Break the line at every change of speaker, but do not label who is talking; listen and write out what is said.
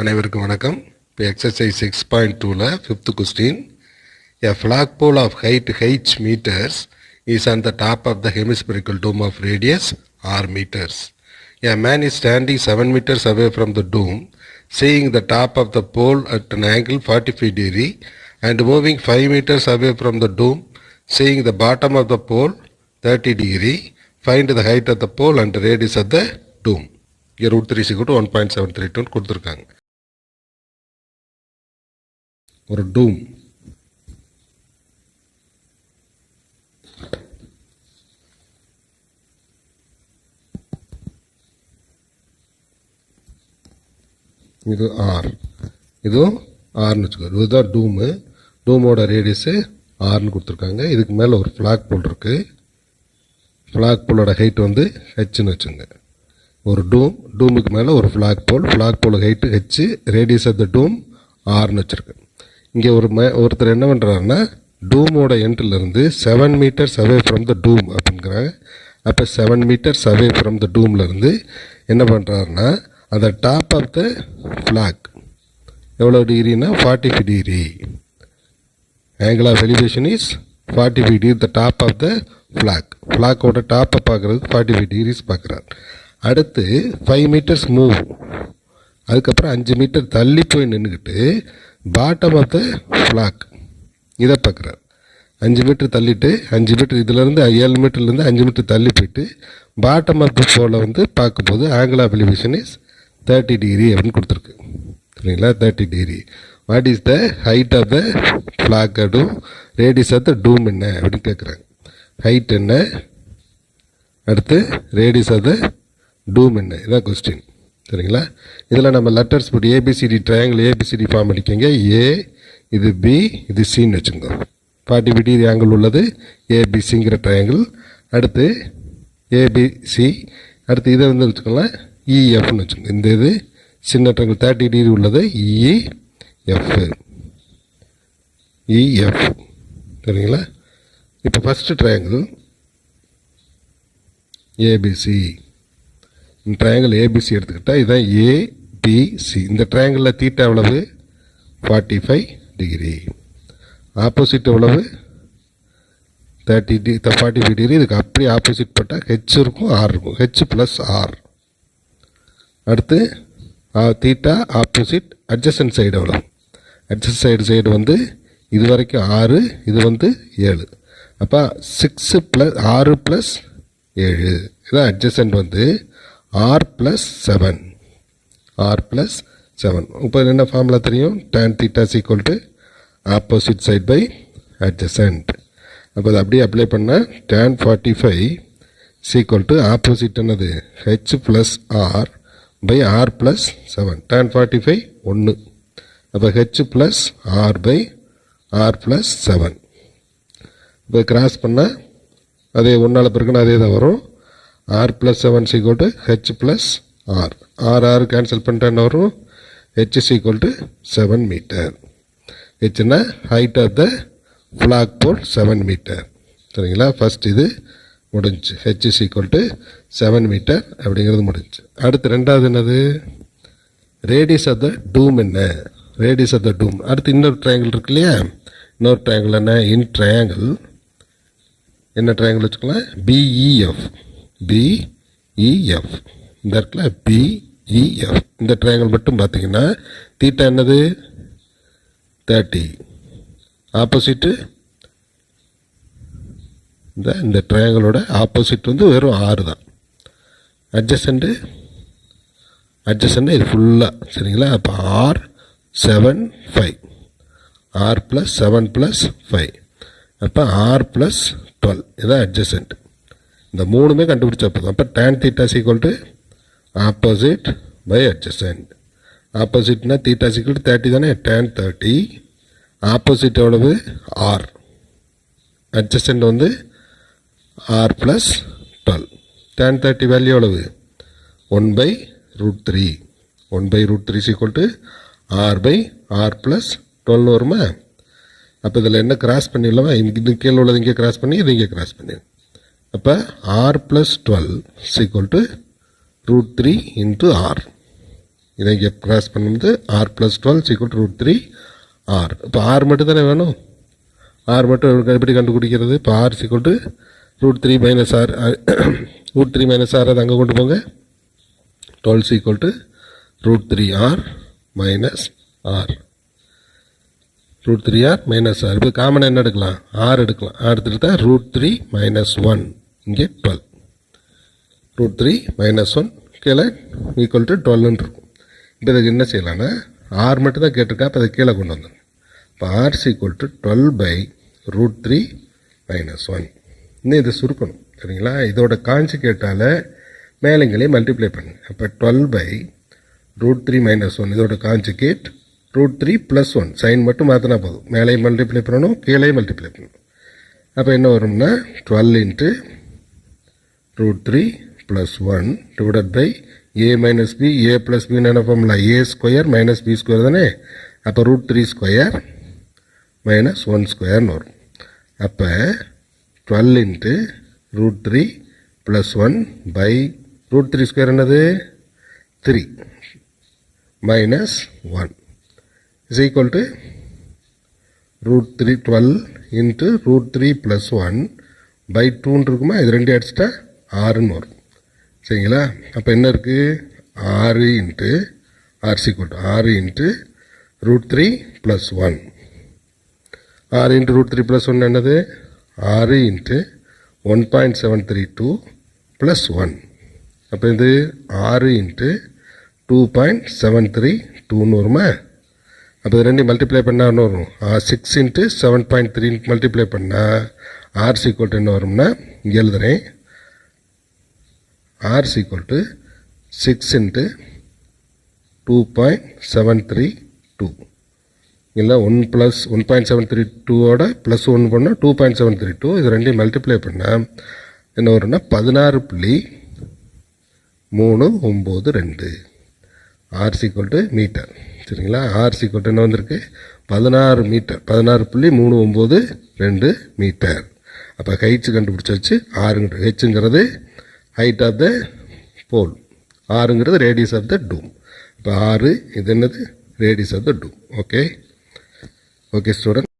அனைவருக்கும் வணக்கம். இப்போ எக்ஸசைஸ் 6.2ல 5th question. A flagpole of height h meters is on the top of the hemispherical dome of radius r meters. A man is standing 7 meters away from the dome, seeing the top of the pole at an angle 45 degree and moving 5 meters away from the dome, seeing the bottom of the pole 30 degree. Find the height of the pole and radius of the dome. Here root 3 is equal to 1.732 கொடுத்துருக்காங்க. ஒரு டூம், இது R, இதுவும் ஆர்னு வச்சுக்கோ. இதுதான் டூமு. டூமோட radius ஆர்னு கொடுத்துருக்காங்க. இதுக்கு மேலே ஒரு ஃப்ளாக் போல் இருக்குது. ஃப்ளாக் போலோட ஹைட் வந்து ஹெச்னு வச்சுங்க. ஒரு டூமுக்கு மேலே ஒரு flagpole height H, radius of the dome ஆர்னு வச்சுருக்கு. இங்கே ஒருத்தர் என்ன பண்ணுறாருன்னா, டூமோட எண்ட்லேருந்து 7 meters அவே ஃப்ரம் த டூம் அப்படிங்கிறாங்க. அப்போ 7 meters அவே ஃப்ரம் த டூம்லேருந்து என்ன பண்ணுறாருன்னா, அந்த டாப் ஆஃப் த ஃப்ளாக் எவ்வளோ டிகிரினா 45 degree. Angle of elevation is 45 degree. The top of the ஃப்ளாக்கோட டாப்பை பார்க்குறதுக்கு 45 டிகிரிஸ் பார்க்குறாரு. அடுத்து 5 meters மூவ். அதுக்கப்புறம் 5 meter தள்ளி போய் நின்றுக்கிட்டு பாட்டம் ஆஃப் த ஃப்ளாக் இதை பார்க்குறாரு. 5 meter தள்ளிட்டு 5 meter இதிலேருந்து 7 meterலேருந்து 5 meter தள்ளி போயிட்டு பாட்டம் ஆஃப் த போலை வந்து பார்க்கும்போது angle of elevation is 30 degree அப்படின்னு கொடுத்துருக்கு. சரிங்களா? 30 degree. What is the height of the flag அடும் ரேடியஸ் ஆஃப் த டூம் என்ன அப்படின்னு கேட்குறாங்க. ஹைட் என்ன, அடுத்து ரேடியஸ் ஆஃப் த டூம் என்ன, இதான் கொஸ்டின். சரிங்களா? இதில் நம்ம லெட்டர்ஸ் போட்டு ஏபிசிடி ட்ரையாங்கிள் ஏபிசிடி ஃபார்ம் பண்ணிக்கோங்க. ஏ, இது பி, இது சின்னு வச்சுக்கோங்க. 45 டிகிரி ஆங்கிள் உள்ளது ஏபிசிங்கிற ட்ரையாங்கிள். அடுத்து ஏபிசி, அடுத்து இதை வந்து வச்சுக்கலாம் இஎஃப்னு வச்சுக்கோங்க. இந்த இது சின்ன ட்ரையாங்கிள் 30 டிகிரி உள்ளது இஎஃப். சரிங்களா? இப்போ ஃபஸ்ட்டு ட்ரையாங்கிள் ஏபிசி. இந்த ட்ரையாங்கிள் ஏபிசி எடுத்துக்கிட்டால் இதுதான் ஏபிசி. இந்த ட்ரையாங்கிளில் தீட்டா எவ்வளவு? 45 டிகிரி. ஆப்போசிட் எவ்வளவு? 45 டிகிரி. இதுக்கு அப்படியே ஆப்போசிட் போட்டால் ஹெச் இருக்கும், ஆர் இருக்கும். H plus R. அடுத்து தீட்டா ஆப்போசிட் அட்ஜசன்ட் சைடு எவ்வளவு? அட்ஜசன்ட் சைடு வந்து இது வரைக்கும் 6, இது வந்து 7. அப்போ 6 + 6 + 7. இதான் அட்ஜசன்ட் வந்து r + 7. இப்போ என்ன ஃபார்முலா தெரியும்? tan θ = opposite side by adjacent. அப்போ அதை அப்படியே அப்ளை பண்ணால் tan 45 = ஆப்போசிட் என்னது? h + r பை r + 7. tan 45 1. அப்போ h + r பை r + 7. இப்போ கிராஸ் பண்ணால் அதே 1 பிறகுனா அதே தான் வரும். r + 7 = h + r. r cancel பண்ணிட்டா என்ன வரும்? h = 7 meter. ஹெச்னா height of the flagpole 7 meter. சரிங்களா? ஃபஸ்ட் இது முடிஞ்சு. h = 7 meter அப்படிங்கிறது முடிஞ்சு. அடுத்து ரெண்டாவது என்னது? ரேடியஸ் ஆஃப் த டூம் என்ன? ரேடியஸ் ஆஃப் த டூம். அடுத்து இன்னொரு ட்ரையாங்கிள் இருக்கு இல்லையா? இன்னொரு ட்ரையாங்கிள் என்ன? இன் ட்ரையாங்கிள் என்ன ட்ரையாங்கிள் வச்சுக்கலாம்? பிஇஎஃப். இந்த இடத்துல பிஇஎஃப். இந்த ட்ரையாங்கிள் மட்டும் பார்த்தீங்கன்னா தீட்டா என்னது? 30. ஆப்போசிட்டு இந்த ட்ரையாங்கிளோட ஆப்போசிட் வந்து வெறும் 6 தான். அட்ஜசன்ட்டு இது ஃபுல்லாக. சரிங்களா? அப்போ r 7 5. r + 7 + 5. அப்போ r + 12. இதான் அட்ஜசன்ட். இந்த மூணுமே கண்டுபிடிச்சப்போ தான். அப்போ tan θ = ஆப்போசிட் பை அட்ஜசன்ட். ஆப்போசிட்னா θ = 30 தானே? tan 30. ஆப்போசிட் எவ்வளவு? r. அட்ஜசன்ட் வந்து r + 12. tan 30 வேல்யூ எவ்வளவு? 1/√3. 1/√3 = r பை r + 12 வருமா? அப்போ இதில் என்ன கிராஸ் பண்ணிடலாமா? இது கீழே உள்ளது இங்கே கிராஸ் பண்ணி இது இங்கே கிராஸ் பண்ணி. அப்போ r + 12 = √3 × r. இதை இங்கே கிராஸ் பண்ணும்போது R plus 12 equal to root 3 R. இப்போ ஆர் மட்டும் தானே வேணும். ஆர் மட்டும் எப்படி கண்டுபிடிக்கிறது? இப்போ R equal to root 3 minus R. Root 3 minus R அதை அங்கே கொண்டு போங்க. 12 equal to root 3 R minus R. Root 3 R minus R. இப்போ காமனாக என்ன எடுக்கலாம்? ஆர் எடுக்கலாம். ஆர் எடுத்துகிட்டு தான் ரூட் 3 மைனஸ் 1 இங்கே 12. ரூட் 3 மைனஸ் 1 கீழே ஈக்குவல் டு 12 இருக்கும். இப்போ இதுக்கு என்ன செய்யலாம்னா ஆர் மட்டும் தான் கேட்டிருக்கா. அப்போ அதை கீழே கொண்டு வந்துடும். இப்போ R equal to 12 by root 3 minus 1. இன்னும் இதை சுருக்கணும் சரிங்களா. இதோட கான்ஜுகேட்டால் மேலங்களையும் மல்டிப்ளை பண்ணுங்க. அப்போ 12 பை ரூட் 3 மைனஸ் 1 இதோட கான்ஜுகேட் ரூட் 3 ப்ளஸ் 1 சைன் மட்டும் மாற்றினா போதும். மேலேயும் மல்டிப்ளை பண்ணணும், கீழே மல்டிப்ளை பண்ணணும். அப்போ என்ன வரும்னா 12 into root 3 plus 1 divided by A minus B. A plus பின்னு என்ன formula? A square minus B square தானே. அப்போ ரூட் 3 ஸ்கொயர் மைனஸ் 1 ஸ்கொயர்னு வரும். அப்போ 12 into root 3 plus 1 by root 3 square என்னது? 3 minus 1 is equal to root 3 12 into root 3 plus 1 by 2 இருக்குமா. இது ரெண்டு அடிச்சிட்டா 6ன்னு வரும் சரிங்களா. அப்போ என்ன இருக்குது? 6 into R equal to 6 into root 3 plus 1. 6 into root 3 plus 1 என்னது? 6 இன்ட்டு 1.732 ப்ளஸ் 1. அப்போ இது 6 இன்ட்டு 2.732ன்னு வருமா. அப்போ இது ரெண்டையும் மல்டிப்ளை பண்ணால் வரும் 6 இன்ட்டு 7.3 மல்டிப்ளை பண்ணால் ஆர் ஈக்குவல் டு என்ன வரும்னா இங்கே எழுதுகிறேன். ஆர் ஈக்குவல் டு 6 இன்ட்டு 2.732 இல்லை 1 ப்ளஸ் 1.732ஓட ப்ளஸ் 1 பண்ணால் 2.732. இது ரெண்டையும் மல்டிப்ளை பண்ணால் என்ன வரும்னா 16.392 ஆர் ஈக்குவல் டு மீட்டர் சரிங்களா. ஆர் ஈக்குவல் டு என்ன வந்திருக்கு? 16 மீட்டர். 16.392 மீட்டர். அப்போ ஹைட்ஸ் கண்டுபிடிச்சாச்சு. ஆறுங்கிறது ஹெச்சுங்கிறது ஹைட் ஆஃப் த போல், ஆறுங்கிறது ரேடியஸ் ஆஃப் த டூம். இப்போ 6 இது என்னது? Radius of the dome. Okay okay student.